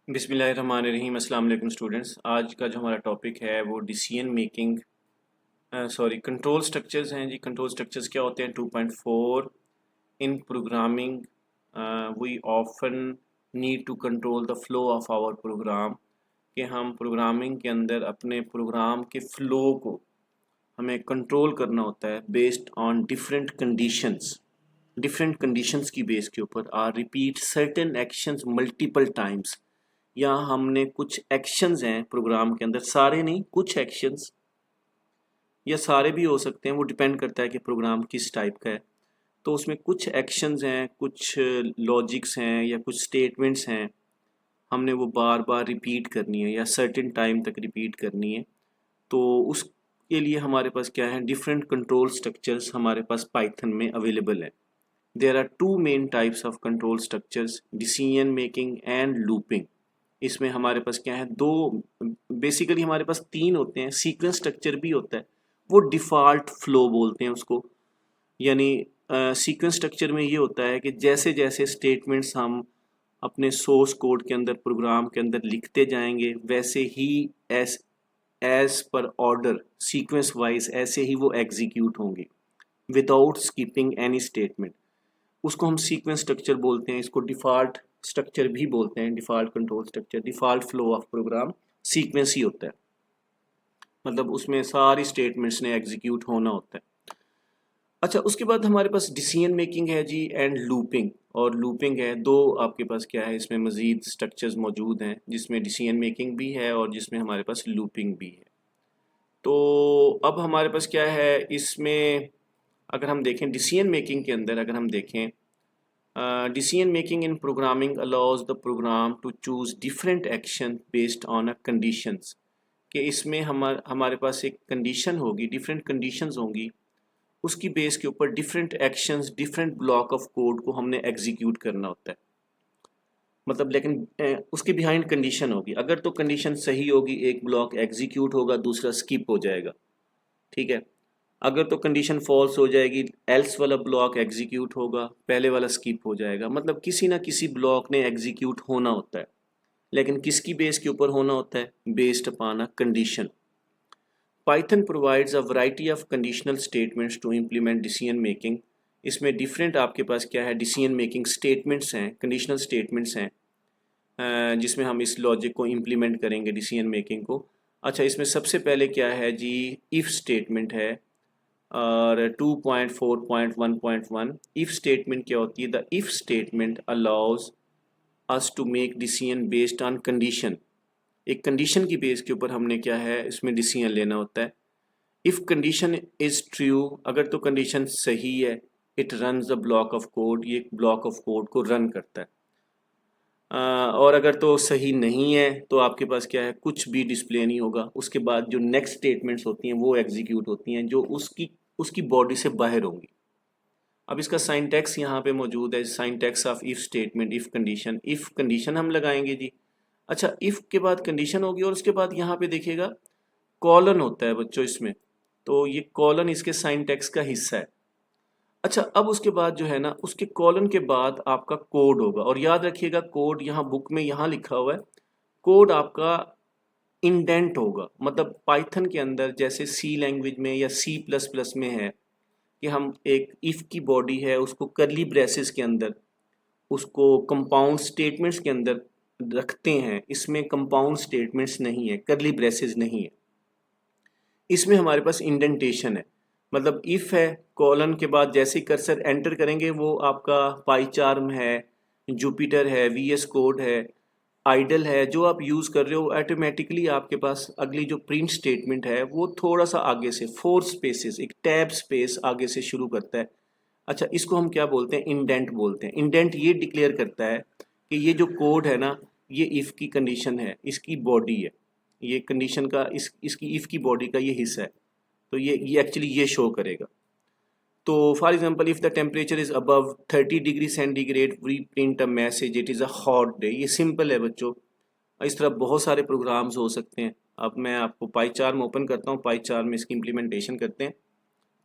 बिस्मिल्लाहिर्रहमानिर्रहीम। अस्सलाम वालेकुम स्टूडेंट्स। आज का जो हमारा टॉपिक है वो डिसीजन मेकिंग कंट्रोल स्ट्रक्चर्स हैं जी। कंट्रोल स्ट्रक्चर्स क्या होते हैं? 2.4 in programming we often need to control the flow of our program. कि हम प्रोग्रामिंग के अंदर अपने प्रोग्राम के फ़्लो को हमें कंट्रोल करना होता है बेस्ड ऑन डिफरेंट कंडीशंस की बेस के ऊपर or repeat certain actions multiple times. या हमने कुछ एक्शंस हैं प्रोग्राम के अंदर, सारे नहीं, कुछ एक्शंस या सारे भी हो सकते हैं, वो डिपेंड करता है कि प्रोग्राम किस टाइप का है। तो उसमें कुछ एक्शंस हैं, कुछ लॉजिक्स हैं या कुछ स्टेटमेंट्स हैं, हमने वो बार बार रिपीट करनी है या सर्टेन टाइम तक रिपीट करनी है। तो उसके लिए हमारे पास क्या है, डिफरेंट कंट्रोल स्ट्रक्चर्स हमारे पास पाइथन में अवेलेबल है। There are two main types of control structures, decision making and looping. इसमें हमारे पास क्या है, दो बेसिकली हमारे पास तीन होते हैं। सीक्वेंस स्ट्रक्चर भी होता है, वो डिफ़ॉल्ट फ्लो बोलते हैं उसको। यानी सीक्वेंस स्ट्रक्चर में ये होता है कि जैसे जैसे स्टेटमेंट्स हम अपने सोर्स कोड के अंदर प्रोग्राम के अंदर लिखते जाएंगे वैसे ही as per order sequence wise ऐसे ही वो एग्जीक्यूट होंगे विदाउट स्किपिंग एनी स्टेटमेंट। उसको हम सीक्वेंस स्ट्रक्चर बोलते हैं। इसको डिफ़ॉल्ट स्ट्रक्चर भी बोलते हैं, default control structure. Default flow of program sequence ही होता है, मतलब उसमें सारी स्टेटमेंट्स ने एग्जीक्यूट होना होता है। अच्छा, उसके बाद हमारे पास डिसीजन मेकिंग है जी एंड लूपिंग। और लूपिंग है, दो आपके पास क्या है, इसमें मज़ीद स्ट्रक्चर्स मौजूद हैं जिसमें डिसीजन मेकिंग भी है और जिसमें हमारे पास लूपिंग भी है। तो अब हमारे पास क्या है इसमें, अगर हम देखें डिसीजन मेकिंग के अंदर, अगर हम देखें decision making in programming allows the program to choose different action based on a conditions। कि इसमें हमारे पास एक कंडीशन होगी, डिफरेंट कंडीशंस होंगी, उसकी बेस के ऊपर different actions, different block of code को हमने एग्जीक्यूट करना होता है। मतलब लेकिन उसके बिहाइंड कंडीशन होगी। अगर तो कंडीशन सही होगी एक ब्लॉक एग्जीक्यूट होगा, दूसरा स्किप हो जाएगा, ठीक है। अगर तो कंडीशन फॉल्स हो जाएगी, एल्स वाला ब्लॉक एग्जीक्यूट होगा, पहले वाला स्किप हो जाएगा। मतलब किसी ना किसी ब्लॉक ने एग्जीक्यूट होना होता है, लेकिन किसकी बेस के ऊपर होना होता है? Based upon a condition. Python provides a variety of conditional statements to implement decision making. इसमें डिफरेंट आपके पास क्या है, डिसीजन मेकिंग स्टेटमेंट्स हैं, कंडीशनल स्टेटमेंट्स हैं, जिसमें हम इस लॉजिक को इम्प्लीमेंट करेंगे, डिसीजन मेकिंग को। अच्छा, इसमें सबसे पहले क्या है जी, इफ़ स्टेटमेंट है। और 2.4.1.1 इफ़ स्टेटमेंट क्या होती है? The if statement allows us to make decision based on condition. एक कंडीशन की बेस के ऊपर हमने क्या है इसमें डिसीजन लेना होता है। इफ़ कंडीशन इज़ ट्रू, अगर तो कंडीशन सही है, it runs the block of code, ये ब्लॉक ऑफ कोड को रन करता है। और अगर तो सही नहीं है तो आपके पास क्या है, कुछ भी डिस्प्ले नहीं होगा। उसके बाद जो नेक्स्ट स्टेटमेंट्स होती हैं वो एग्जीक्यूट होती हैं जो उसकी उसकी बॉडी से बाहर होंगी। अब इसका साइंटैक्स यहाँ पे मौजूद है, syntax of if statement, if condition हम लगाएंगे जी। अच्छा, इफ़ के बाद कंडीशन होगी और उसके बाद यहाँ पे देखिएगा कॉलन होता है बच्चों इसमें, तो ये कॉलन इसके साइंटैक्स का हिस्सा है। अच्छा, अब उसके बाद जो है ना, उसके कॉलन के बाद आपका कोड होगा। और याद रखिएगा कोड यहाँ बुक में यहाँ लिखा हुआ है, कोड आपका इंडेंट होगा। मतलब पाइथन के अंदर जैसे सी लैंग्वेज में या सी प्लस प्लस में है कि हम एक इफ़ की बॉडी है उसको करली ब्रेसेस के अंदर, उसको कंपाउंड स्टेटमेंट्स के अंदर रखते हैं। इसमें कंपाउंड स्टेटमेंट्स नहीं है, करली ब्रेसेस नहीं है, इसमें हमारे पास इंडेंटेशन है। मतलब इफ़ है, कॉलन के बाद जैसे ही कर्सर एंटर करेंगे वो आपका पाईचार्म है, जुपिटर है, वीएस कोड है, आइडल है, जो आप यूज़ कर रहे हो ऑटोमेटिकली आपके पास अगली जो प्रिंट स्टेटमेंट है वो थोड़ा सा आगे से 4 स्पेसेस, एक टैब स्पेस आगे से शुरू करता है। अच्छा, इसको हम क्या बोलते हैं? इंडेंट बोलते हैं। इंडेंट ये डिक्लेयर करता है कि ये जो कोड है ना, ये इफ़ की कंडीशन है, इसकी बॉडी है, ये कंडीशन का इसकी इफ़ की बॉडी का ये हिस्सा है, तो ये एक्चुअली ये शो करेगा। तो for example if the temperature is above 30 degree centigrade we print a message it is a hot day. ये सिंपल है बच्चों, इस तरह बहुत सारे प्रोग्राम्स हो सकते हैं। अब मैं आपको पाईचार्म ओपन करता हूँ, पाईचार्म में इसकी इम्प्लीमेंटेशन करते हैं।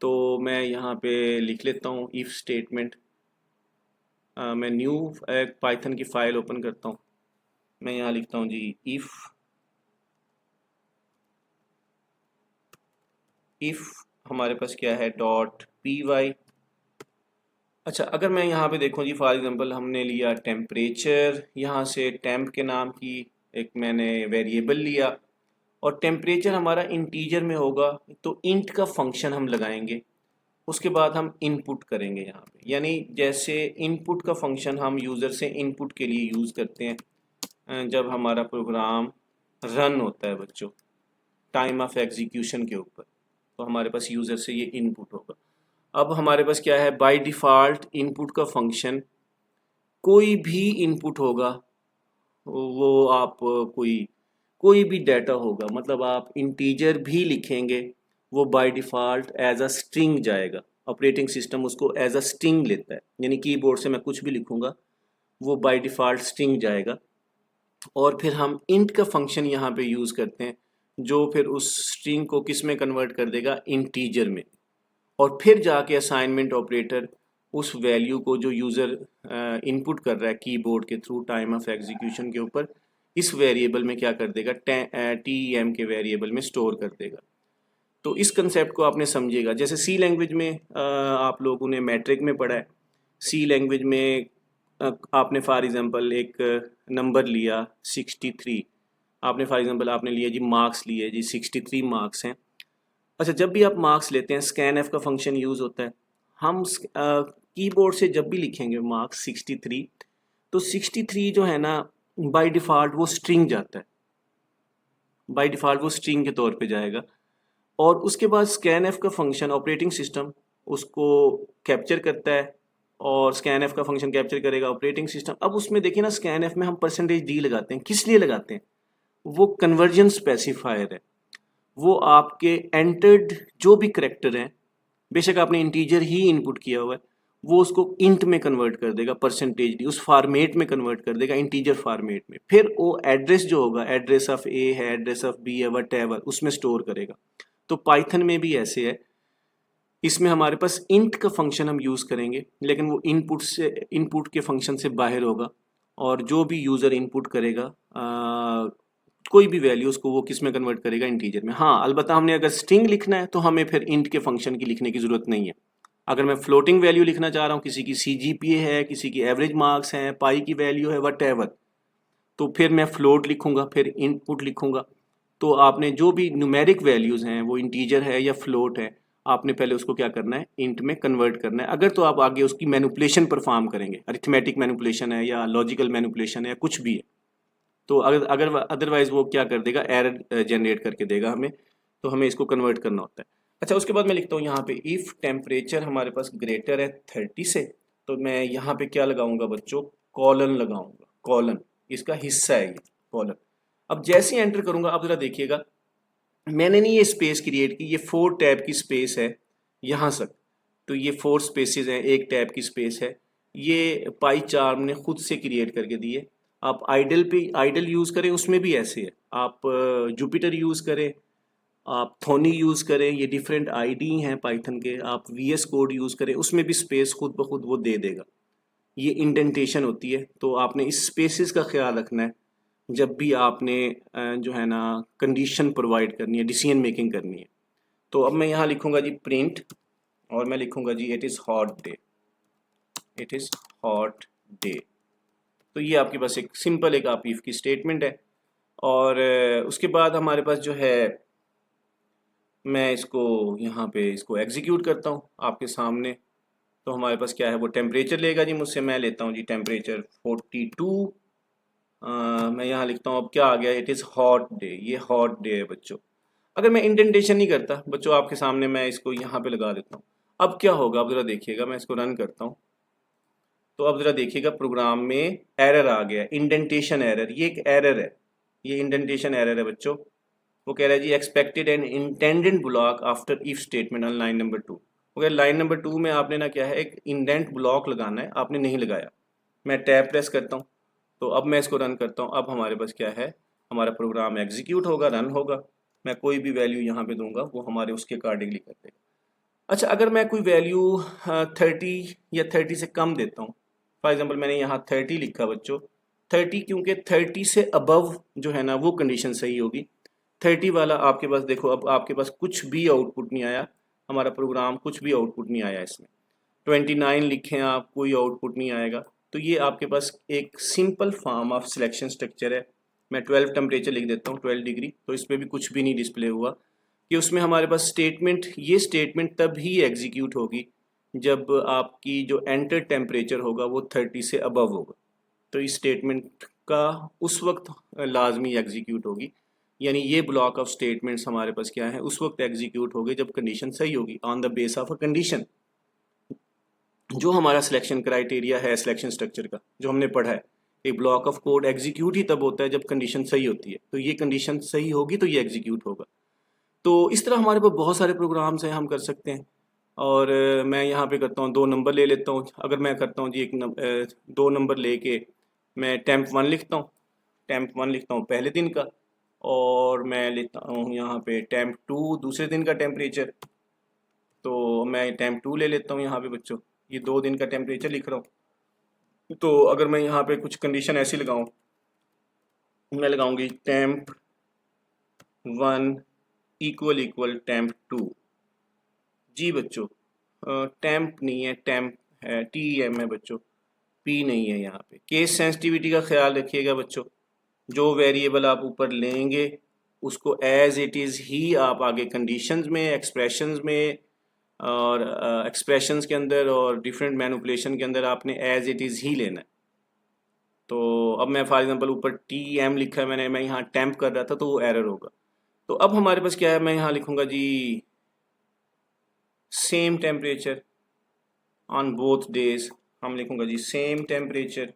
तो मैं यहाँ पे लिख लेता हूँ इफ़ स्टेटमेंट। मैं न्यू पाइथन की फ़ाइल ओपन करता हूँ। मैं यहाँ लिखता हूँ जी इफ हमारे पास क्या है डॉट पी वाई। अच्छा, अगर मैं यहाँ पे देखूँ जी, फॉर एग्जांपल हमने लिया टेम्परेचर, यहाँ से टेम्प के नाम की एक मैंने वेरिएबल लिया और टेम्परेचर हमारा इंटीजर में होगा, तो इंट का फंक्शन हम लगाएंगे। उसके बाद हम इनपुट करेंगे यहाँ पे, यानी जैसे इनपुट का फंक्शन हम यूज़र से इनपुट के लिए यूज़ करते हैं जब हमारा प्रोग्राम रन होता है बच्चों, टाइम ऑफ एग्जीक्यूशन के ऊपर, तो हमारे पास यूज़र से ये इनपुट होगा। अब हमारे पास क्या है, बाय डिफ़ॉल्ट इनपुट का फंक्शन कोई भी इनपुट होगा, वो आप कोई भी डाटा होगा, मतलब आप इंटीजर भी लिखेंगे वो by default as a string जाएगा। ऑपरेटिंग सिस्टम उसको एज अ स्ट्रिंग लेता है, यानी कीबोर्ड से मैं कुछ भी लिखूंगा वो बाय डिफ़ॉल्ट स्ट्रिंग जाएगा। और फिर हम इंट का फंक्शन यहाँ पे यूज़ करते हैं जो फिर उस स्ट्रिंग को किस में कन्वर्ट कर देगा, इंटीजर में। और फिर जाके असाइनमेंट ऑपरेटर उस वैल्यू को जो यूज़र इनपुट कर रहा है कीबोर्ड के थ्रू टाइम ऑफ एग्जीक्यूशन के ऊपर, इस वेरिएबल में क्या कर देगा, टी एम के वेरिएबल में स्टोर कर देगा। तो इस कंसेप्ट को आपने समझिएगा। जैसे सी लैंग्वेज में आप लोगों ने मैट्रिक में पढ़ा है, सी लैंग्वेज में आपने फॉर एग्जांपल एक नंबर लिया 63, आपने फॉर एग्जांपल आपने लिया जी मार्क्स लिए जी 63 मार्क्स हैं। अच्छा, जब भी आप मार्क्स लेते हैं स्कैन एफ का फंक्शन यूज़ होता है। हम कीबोर्ड से जब भी लिखेंगे मार्क्स 63, तो 63 जो है ना बाय डिफ़ॉल्ट वो स्ट्रिंग जाता है, बाय डिफ़ॉल्ट वो स्ट्रिंग के तौर पे जाएगा। और उसके बाद स्कैन एफ का फंक्शन ऑपरेटिंग सिस्टम उसको कैप्चर करता है और स्कैन एफ का फंक्शन कैप्चर करेगा ऑपरेटिंग सिस्टम। अब उसमें देखिए ना, स्कैन एफ में हम परसेंटेज डी लगाते हैं, किस लिए लगाते हैं, वो कन्वर्जन स्पेसिफायर है। वो आपके एंटर्ड जो भी करेक्टर हैं, बेशक आपने इंटीजर ही इनपुट किया हुआ है, वो उसको इंट में कन्वर्ट कर देगा, परसेंटेज डी उस फॉर्मेट में कन्वर्ट कर देगा, इंटीजर फॉर्मेट में। फिर वो एड्रेस जो होगा, एड्रेस ऑफ ए है, एड्रेस ऑफ बी है, वट उसमें स्टोर करेगा। तो पाइथन में भी ऐसे है, इसमें हमारे पास इंट का फंक्शन हम यूज़ करेंगे, लेकिन वो इनपुट के फंक्शन से बाहर होगा। और जो भी यूज़र इनपुट करेगा कोई भी वैल्यू, उसको वो किस में कन्वर्ट करेगा, इंटीजर में। हाँ, अलबत्ता हमने अगर स्ट्रिंग लिखना है तो हमें फिर इंट के फंक्शन की लिखने की ज़रूरत नहीं है। अगर मैं फ्लोटिंग वैल्यू लिखना चाह रहा हूँ, किसी की CGPA है, किसी की एवरेज मार्क्स हैं, पाई की वैल्यू है, वट तो फिर मैं फ्लोट लिखूंगा, फिर इनपुट लिखूंगा। तो आपने जो भी न्यूमेरिक वैल्यूज़ हैं, वो इंटीजर है या फ्लोट है, आपने पहले उसको क्या करना है, इंट में कन्वर्ट करना है। अगर तो आप आगे उसकी मैनिपुलेशन परफॉर्म करेंगे, अरिथमेटिक मैनिपुलेशन है या लॉजिकल मैनिपुलेशन है या कुछ भी है, तो अगर अगर अदरवाइज वो क्या कर देगा, एरर जनरेट करके देगा हमें। तो हमें इसको कन्वर्ट करना होता है। अच्छा, उसके बाद मैं लिखता हूँ यहाँ पे इफ़ टेम्परेचर हमारे पास ग्रेटर है 30 से, तो मैं यहाँ पे क्या लगाऊंगा बच्चों, कॉलन लगाऊंगा। कॉलन इसका हिस्सा है, ये कॉलन। अब जैसे ही एंटर करूंगा, आप जरा देखिएगा, मैंने नहीं ये स्पेस क्रिएट की, ये 4 टैब की स्पेस है यहाँ तक। तो ये 4 स्पेसेस हैं, एक टैब की स्पेस है, ये पाई चार्म ने खुद से क्रिएट करके दी है। आप आइडल यूज़ करें, उसमें भी ऐसे है। आप जुपिटर यूज़ करें, आप थोनी यूज़ करें, ये डिफरेंट आईडी हैं पाइथन के। आप VS कोड यूज़ करें, उसमें भी स्पेस खुद ब खुद वो दे देगा। ये इंडेंटेशन होती है, तो आपने इस स्पेसेस का ख्याल रखना है जब भी आपने जो है ना कंडीशन प्रोवाइड करनी है, डिसीजन मेकिंग करनी है। तो अब मैं यहाँ लिखूँगा जी प्रिंट, और मैं लिखूँगा जी it is hot day, it is hot day. तो ये आपके पास एक सिंपल एक आप इफ़ की स्टेटमेंट है। और उसके बाद हमारे पास जो है, मैं इसको यहाँ पे इसको एग्जीक्यूट करता हूँ आपके सामने। तो हमारे पास क्या है, वो टेम्परेचर लेगा जी मुझसे, मैं लेता हूँ जी टेम्परेचर 42। मैं यहाँ लिखता हूँ, अब क्या आ गया, इट इज़ हॉट डे। ये हॉट डे है बच्चों। अगर मैं इंडेंटेशन नहीं करता बच्चों, आपके सामने मैं इसको यहाँ पे लगा देता हूँ। अब क्या होगा, अब ज़रा देखिएगा, मैं इसको रन करता हूँ। तो अब ज़रा देखिएगा, प्रोग्राम में एरर आ गया, इंडेंटेशन एरर। ये एक एरर है, ये इंडेंटेशन एरर है बच्चों। वो कह रहा है जी expected and intended block after if statement on line number 2। Okay, line number 2 में आपने ना क्या है, एक इंडेंट ब्लॉक लगाना है, आपने नहीं लगाया। मैं टैब प्रेस करता हूँ, तो अब मैं इसको रन करता हूँ। अब हमारे पास क्या है, हमारा प्रोग्राम एग्जीक्यूट होगा, रन होगा। मैं कोई भी वैल्यू यहाँ पे दूंगा, वो हमारे उसके अकॉर्डिंगली कर देगा। अच्छा, अगर मैं कोई वैल्यू 30 या 30 से कम देता हूँ, फॉर एग्जांपल मैंने यहाँ 30 लिखा बच्चों, 30 क्योंकि 30 से अबव जो है ना वो कंडीशन सही होगी। 30 वाला आपके पास देखो, अब आपके पास कुछ भी आउटपुट नहीं आया, हमारा प्रोग्राम कुछ भी आउटपुट नहीं आया इसमें। 29 लिखें आप, कोई आउटपुट नहीं आएगा। तो ये आपके पास एक simple form of selection structure है। मैं 12 टेम्परेचर लिख देता हूँ, 12 डिग्री, तो इस पर भी कुछ भी नहीं डिस्प्ले हुआ कि उसमें हमारे पास स्टेटमेंट, ये स्टेटमेंट तब ही एग्जीक्यूट होगी जब आपकी जो एंटर टेम्परेचर होगा वो 30 से अबव होगा। तो इस स्टेटमेंट का उस वक्त लाजमी एग्जीक्यूट होगी, यानी ये ब्लॉक ऑफ स्टेटमेंट्स हमारे पास क्या है, उस वक्त एग्जीक्यूट होगी जब कंडीशन सही होगी, on the base of a condition. जो हमारा सिलेक्शन क्राइटेरिया है सिलेक्शन स्ट्रक्चर का, जो हमने पढ़ा है, एक ब्लॉक ऑफ कोड एग्जीक्यूट ही तब होता है जब कंडीशन सही होती है। तो ये कंडीशन सही होगी तो ये एग्जीक्यूट होगा। तो इस तरह हमारे पास बहुत सारे प्रोग्राम्स हैं, हम कर सकते हैं। और मैं यहाँ पे करता हूँ 2 नंबर ले लेता हूँ। अगर मैं करता हूँ जी 2 नंबर लेके मैं temp1 लिखता हूँ, temp1 लिखता हूँ पहले दिन का, और मैं लेता हूँ यहाँ पे temp2 दूसरे दिन का टेम्परेचर। तो मैं temp2 ले लेता हूँ यहाँ पे बच्चों, ये 2 दिन का टेम्परेचर लिख रहा हूँ। तो अगर मैं यहाँ पे कुछ कंडीशन ऐसी लगाऊँ, मैं लगाऊंगी temp1 इक्वल temp2। जी बच्चों, टेम्प नहीं है, टेम्प है, TEM है बच्चों, P नहीं है यहाँ पे। केस सेंसिटिविटी का ख्याल रखिएगा बच्चों, जो वेरिएबल आप ऊपर लेंगे उसको एज इट इज़ ही आप आगे कंडीशंस में, एक्सप्रेशंस में और एक्सप्रेशंस के अंदर और डिफरेंट मैनिपुलेशन के अंदर आपने एज इट इज़ ही लेना है। तो अब मैं फॉर एग्जांपल ऊपर TEM लिखा है मैंने, मैं यहाँ टेम्प कर रहा था तो वो एरर होगा। तो अब हमारे पास क्या है, मैं यहाँ लिखूँगा जी same temperature on both days, हम लिखूंगा जी same temperature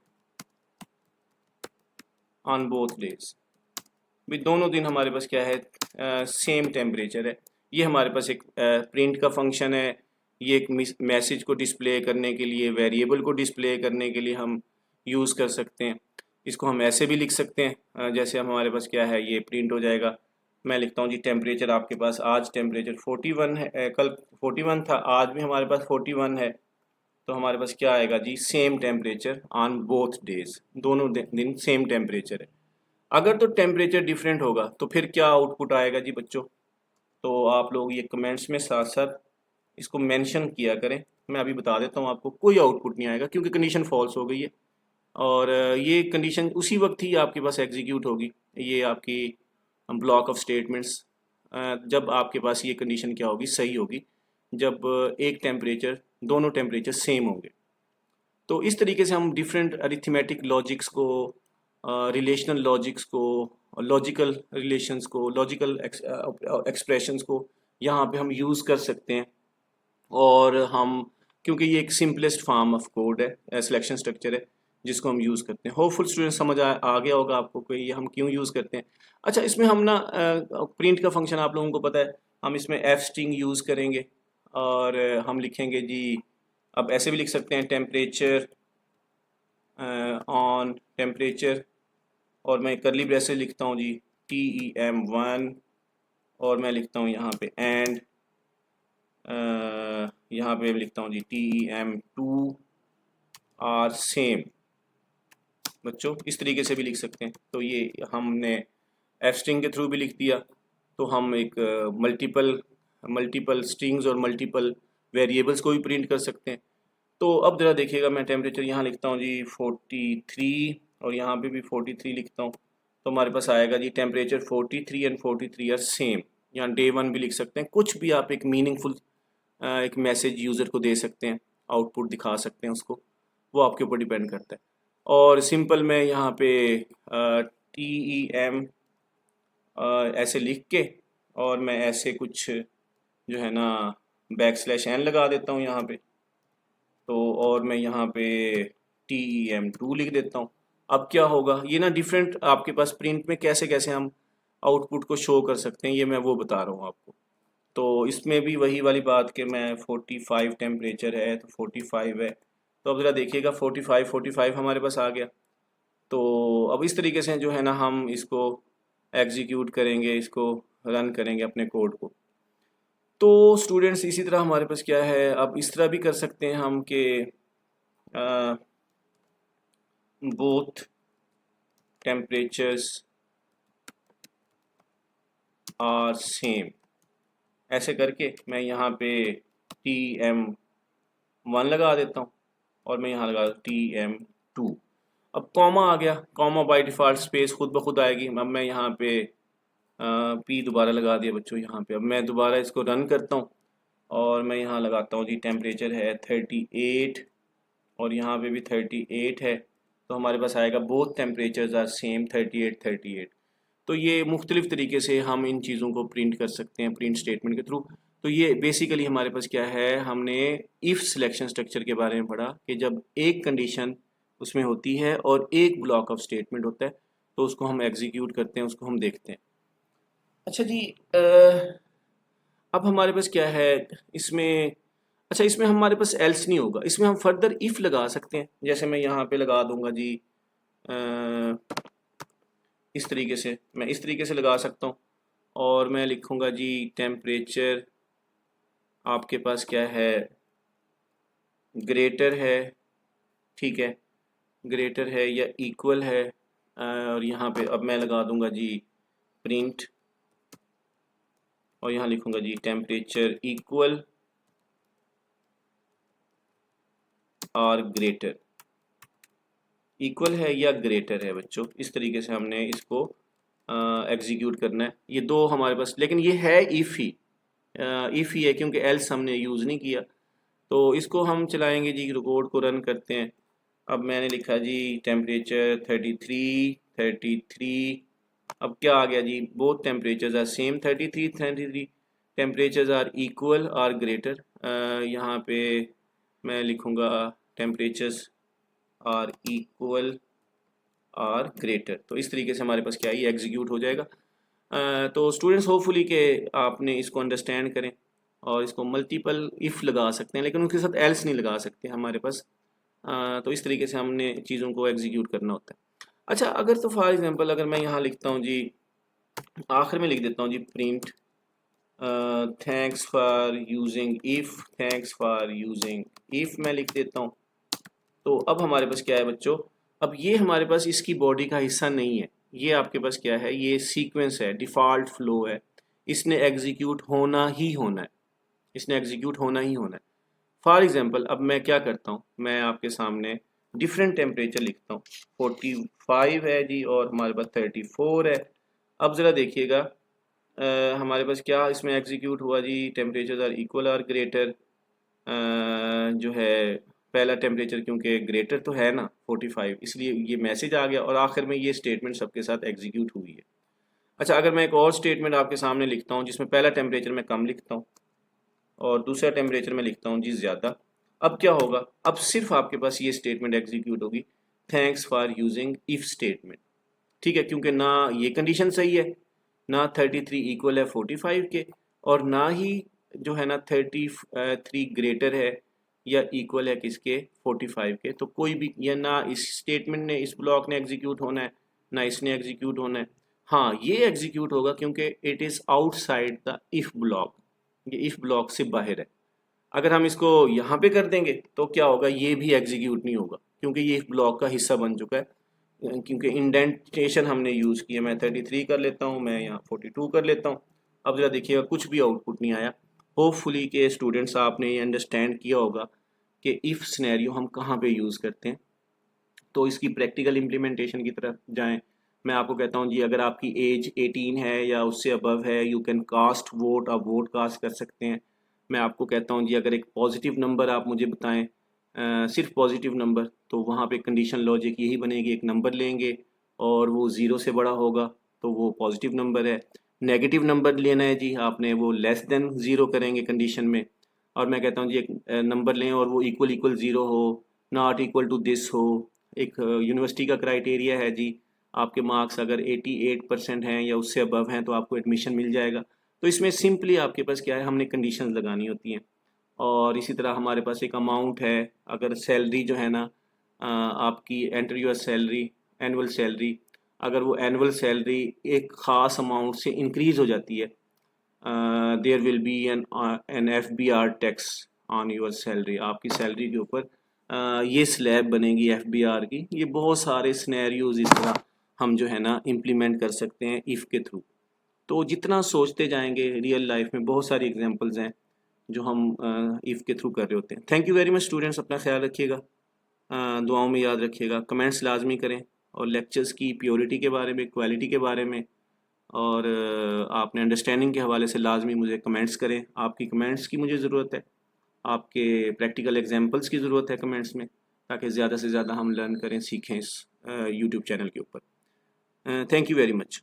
on both days. भी दोनों दिन हमारे पास क्या है, सेम टेम्परेचर है। ये हमारे पास एक प्रिंट का फंक्शन है, ये एक मैसेज को डिस्प्ले करने के लिए, वेरिएबल को डिस्प्ले करने के लिए हम यूज़ कर सकते हैं। इसको हम ऐसे भी लिख सकते हैं, जैसे हमारे पास क्या है, ये प्रिंट हो जाएगा। मैं लिखता हूँ जी टेम्परेचर आपके पास आज टेम्परेचर 41 है, कल 41 था, आज भी हमारे पास 41 है। तो हमारे पास क्या आएगा जी, same temperature on both days, दोनों दिन सेम टेम्परेचर है। अगर तो टेम्परेचर डिफरेंट होगा तो फिर क्या आउटपुट आएगा जी बच्चों, तो आप लोग ये कमेंट्स में साथ साथ इसको मेंशन किया करें। मैं अभी बता देता हूँ आपको, कोई आउटपुट नहीं आएगा क्योंकि कंडीशन फॉल्स हो गई है, और ये कंडीशन उसी वक्त ही आपके पास एग्जीक्यूट होगी, ये आपकी ब्लॉक ऑफ स्टेटमेंट्स, जब आपके पास ये कंडीशन क्या होगी, सही होगी, जब एक टेम्परेचर, दोनों टेम्परेचर सेम होंगे। तो इस तरीके से हम डिफरेंट अरिथमेटिक लॉजिक्स को, रिलेशनल लॉजिक्स को, लॉजिकल रिलेशंस को, लॉजिकल एक्सप्रेशंस को यहाँ पे हम यूज़ कर सकते हैं। और हम, क्योंकि ये एक सिंपलेस्ट फॉर्म ऑफ कोड है, सिलेक्शन स्ट्रक्चर है जिसको हम यूज़ करते हैं। होपफुल स्टूडेंट समझ आ गया होगा आपको कि ये हम क्यों यूज़ करते हैं। अच्छा, इसमें हम ना प्रिंट का फंक्शन आप लोगों को पता है, हम इसमें एफ स्ट्रिंग यूज़ करेंगे और हम लिखेंगे जी, अब ऐसे भी लिख सकते हैं टेम्परेचर ऑन टेम्परेचर, और मैं करली ब्रेसेस लिखता हूँ जी TEM1, और मैं लिखता हूँ यहाँ पे एंड, यहाँ पे लिखता हूँ जी TEM2 आर सेम। बच्चों इस तरीके से भी लिख सकते हैं। तो ये हमने एफ स्ट्रिंग के थ्रू भी लिख दिया, तो हम एक मल्टीपल स्ट्रिंग्स और मल्टीपल वेरिएबल्स को भी प्रिंट कर सकते हैं। तो अब ज़रा देखिएगा, मैं टेम्परेचर यहाँ लिखता हूँ जी 43, और यहाँ पे भी 43 लिखता हूँ, तो हमारे पास आएगा जी टेम्परेचर 43 एंड 43 आर सेम। यहाँ डे 1 भी लिख सकते हैं, कुछ भी आप एक मीनिंगफुल एक मैसेज यूज़र को दे सकते हैं, आउटपुट दिखा सकते हैं उसको, वो आपके ऊपर डिपेंड करता है। और सिंपल मैं यहाँ पे TEM ऐसे लिख के, और मैं ऐसे कुछ जो है ना \n लगा देता हूँ यहाँ पे, तो और मैं यहाँ पे TEM2 लिख देता हूँ। अब क्या होगा, ये ना डिफरेंट आपके पास प्रिंट में कैसे कैसे हम आउटपुट को शो कर सकते हैं, ये मैं वो बता रहा हूँ आपको। तो इसमें भी वही वाली बात कि मैं 45 टेम्परेचर है तो 45 है, तो अब ज़रा देखिएगा 45 हमारे पास आ गया। तो अब इस तरीके से जो है ना हम इसको एग्जीक्यूट करेंगे, इसको रन करेंगे अपने कोड को। तो स्टूडेंट्स इसी तरह हमारे पास क्या है, अब इस तरह भी कर सकते हैं हम कि बोथ टेम्परेचर्स आर सेम, ऐसे करके मैं यहाँ पे TM1 लगा देता हूँ और मैं यहाँ लगा TM2। अब कॉमा आ गया, कॉमा बाय डिफ़ॉल्ट स्पेस खुद ब खुद आएगी। अब मैं यहाँ पे P दोबारा लगा दिया बच्चों यहाँ पे। अब मैं दोबारा इसको रन करता हूँ और मैं यहाँ लगाता हूँ जी टेम्परेचर है 38 और यहाँ पे भी 38 है, तो हमारे पास आएगा बोथ टेम्परेचर्स आर सेम 38। तो ये मुख्तलिफ़ तरीके से हम इन चीज़ों को प्रिंट कर सकते हैं प्रिंट स्टेटमेंट के थ्रू। तो ये बेसिकली हमारे पास क्या है, हमने इफ़ सिलेक्शन स्ट्रक्चर के बारे में पढ़ा कि जब एक कंडीशन उसमें होती है और एक ब्लॉक ऑफ स्टेटमेंट होता है तो उसको हम एग्जीक्यूट करते हैं, उसको हम देखते हैं। अच्छा जी, अब हमारे पास क्या है इसमें, अच्छा इसमें हमारे पास एल्स नहीं होगा, इसमें हम फर्दर इफ़ लगा सकते हैं। जैसे मैं यहाँ पे लगा दूंगा जी इस तरीके से, मैं इस तरीके से लगा सकता हूँ और मैं लिखूँगा जी टेम्परेचर आपके पास क्या है, ग्रेटर है, ठीक है, ग्रेटर है या इक्वल है, और यहाँ पे अब मैं लगा दूंगा जी प्रिंट और यहाँ लिखूँगा जी temperature equal or greater, equal है या ग्रेटर है बच्चों, इस तरीके से हमने इसको एग्जीक्यूट करना है। ये दो हमारे पास, लेकिन ये है इफ़ ही है क्योंकि एल्स हमने यूज़ नहीं किया। तो इसको हम चलाएंगे जी, कोड को रन करते हैं। अब मैंने लिखा जी टेम्परेचर 33। अब क्या आ गया जी, both temperatures are same 33 temperatures are equal or greater. यहाँ पे मैं लिखूँगा temperatures are equal or greater. तो इस तरीके से हमारे पास क्या ये एग्जीक्यूट हो जाएगा। तो स्टूडेंट्स होपफुली कि आपने इसको अंडरस्टैंड करें और इसको मल्टीपल इफ़ लगा सकते हैं, लेकिन उसके साथ एल्स नहीं लगा सकते हमारे पास। तो इस तरीके से हमने चीज़ों को एग्जीक्यूट करना होता है। अच्छा, अगर तो फॉर एग्जांपल अगर मैं यहाँ लिखता हूँ जी, आखिर में लिख देता हूँ जी print thanks for using if, thanks for using if मैं लिख देता हूँ। तो अब हमारे पास क्या है बच्चों, अब ये हमारे पास इसकी बॉडी का हिस्सा नहीं है, ये आपके पास क्या है, ये सीक्वेंस है, डिफ़ॉल्ट फ्लो है, इसने एग्जीक्यूट होना ही होना है, इसने एग्जीक्यूट होना ही होना है। फॉर एग्जांपल अब मैं क्या करता हूँ, मैं आपके सामने डिफरेंट टेम्परेचर लिखता हूँ। 45 है जी और हमारे पास 34 है। अब ज़रा देखिएगा हमारे पास क्या इसमें एग्जीक्यूट हुआ जी, temperature are equal or greater, जो है पहला टेम्परेचर क्योंकि ग्रेटर तो है ना 45, इसलिए ये मैसेज आ गया और आखिर में ये स्टेटमेंट सबके साथ एग्जीक्यूट हुई है। अच्छा, अगर मैं एक और स्टेटमेंट आपके सामने लिखता हूँ जिसमें पहला टेम्परेचर मैं कम लिखता हूँ और दूसरा टेम्परेचर में लिखता हूँ जी ज़्यादा, अब क्या होगा, अब सिर्फ आपके पास ये स्टेटमेंट एग्जीक्यूट होगी, thanks for using if statement, ठीक है, क्योंकि ना ये कंडीशन सही है, ना 33 इक्वल है 45 के और ना ही जो है ना 33 ग्रेटर है या इक्वल है किसके 45 के। तो कोई भी, या ना इस स्टेटमेंट ने, इस ब्लॉक ने एग्जीक्यूट होना है, ना इसने एग्जीक्यूट होना है। हाँ, ये एग्जीक्यूट होगा क्योंकि it is outside the if block, ये इफ़ ब्लॉक से बाहर है। अगर हम इसको यहाँ पे कर देंगे तो क्या होगा, ये भी एग्जीक्यूट नहीं होगा क्योंकि ये इफ़ ब्लॉक का हिस्सा बन चुका है, क्योंकि इंडेंटेशन हमने यूज़ किया। मैं 33 कर लेता हूँ, मैं यहाँ 42 कर लेता हूँ। अब ज़रा देखिएगा कुछ भी आउटपुट नहीं आया। होपफुली के स्टूडेंट्स आपने ये अंडरस्टैंड किया होगा कि इफ़ सिनेरियो हम कहाँ पे यूज़ करते हैं। तो इसकी प्रैक्टिकल इम्प्लीमेंटेशन की तरफ जाएं। मैं आपको कहता हूँ जी, अगर आपकी एज 18 है या उससे अबव है, यू कैन कास्ट वोट, आप वोट कास्ट कर सकते हैं। मैं आपको कहता हूँ जी, अगर एक पॉजिटिव नंबर आप मुझे बताएं, सिर्फ पॉजिटिव नंबर, तो वहाँ पे कंडीशन लॉजिक यही बनेगी, एक नंबर लेंगे और वो ज़ीरो से बड़ा होगा तो वो पॉजिटिव नंबर है। नेगेटिव नंबर लेना है जी आपने, वो लेस देन ज़ीरो करेंगे कंडीशन में। और मैं कहता हूँ जी एक नंबर लें और वो इक्वल इक्वल ज़ीरो हो, नॉट इक्वल टू दिस हो। एक यूनिवर्सिटी का क्राइटेरिया है जी, आपके मार्क्स अगर 88% हैं या उससे अबव हैं तो आपको एडमिशन मिल जाएगा। तो इसमें सिंपली आपके पास क्या है, हमने कंडीशंस लगानी होती हैं। और इसी तरह हमारे पास एक अमाउंट है, अगर सैलरी जो है ना आपकी enter your salary, annual salary, अगर वो एनुअल सैलरी एक ख़ास अमाउंट से इंक्रीज़ हो जाती है, there will be an FBR tax on your salary, आपकी सैलरी के ऊपर ये स्लैब बनेगी FBR की। ये बहुत सारे सिनेरियोज इस तरह हम जो है ना इम्प्लीमेंट कर सकते हैं इफ़ के थ्रू। तो जितना सोचते जाएंगे, रियल लाइफ में बहुत सारी एग्जांपल्स हैं जो हम इफ़ के थ्रू कर रहे होते हैं। Thank you very much students, अपना ख्याल रखिएगा, दुआओं में याद रखिएगा, कमेंट्स लाजमी करें, और लेक्चर्स की प्योरिटी के बारे में, क्वालिटी के बारे में, और आपने अंडरस्टैंडिंग के हवाले से लाजमी मुझे कमेंट्स करें। आपकी कमेंट्स की मुझे ज़रूरत है, आपके प्रैक्टिकल एग्जांपल्स की ज़रूरत है कमेंट्स में, ताकि ज़्यादा से ज़्यादा हम लर्न करें, सीखें इस यूट्यूब चैनल के ऊपर। Thank you very much.